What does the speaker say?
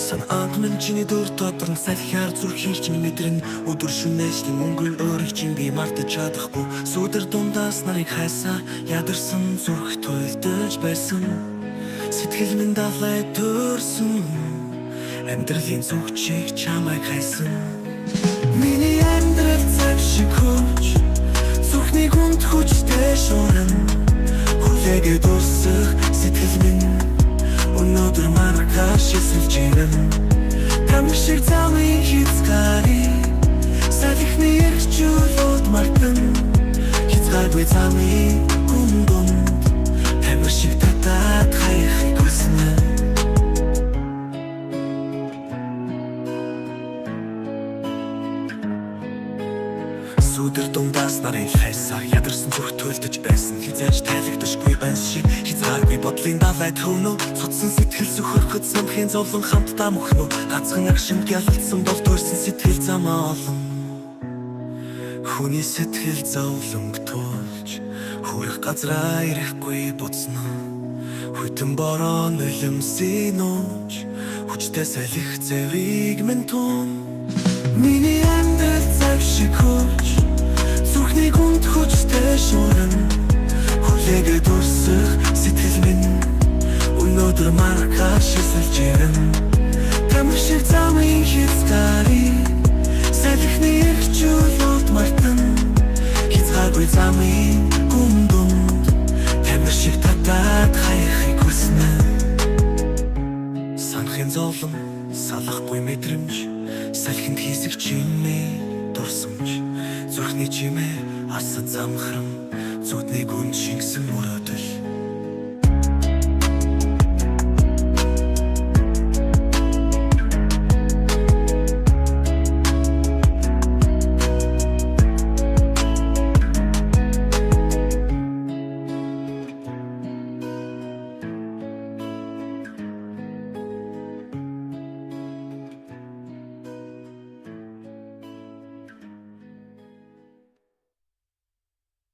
Санаанд минь чиний дөр дотор салхиар зүрхийн чинь мэдрэн өдөр шөнөж мөнгөл өөрийг чинь би мартаж чадахгүй сүдэр дундаас нарыг хайсаа ядарсан зүрх туйлдаж байсан сэтгэл минь далай төрсөн амьдралын зүгчийг чамайг хайсан миний амьдрал цав шиг хүч зүрхний гүнд хүчтэй шууран хүлээгээд дуусах сэтгэл минь өнөөдөр маргаш шилжиж ирэн Там шиг замын хязгаарыг салхины эргчүүлээд мартан хязгааргүй замын гүндонд тамир шиг татаад хаяхыг хүснэ Сүдэр дундаас нарын хайсаа ядарсан зүрх туйлдаж байсан хизээж тайлагдашгүй байна шиг хязгааргүй бодлын далай төвнө цуцсан сэтгэл зүхөрхөд самхийн зовлон хамтдаа мөхнө ганцхан агшин гялалцсан бол төрсэн сэтгэл замаа олон хүний сэтгэл зовлонг туулж хүрэх газраа ирэхгүй буцна хүйтэн бороо нулимсийн нууж хүчтэй салхих зэвийг минь тун миний амьдрал цав шиг хүч зүрхний гүнд хүчтэй шууран хүлээгээд дуусах сэтгэл минь өнөөдөр маргаш шилжиж ирэн тамир шиг замын хязгаарыг салхины эргчүүлээд мартан хязгааргүй замын гүндонд тамир шиг татаад хаяхыг хүснэ санахын зовлон салахгүй мэдрэмж салхинд хийсэх чимээ дурсамж зүрхний чимээ асад замхрам зүудний гүн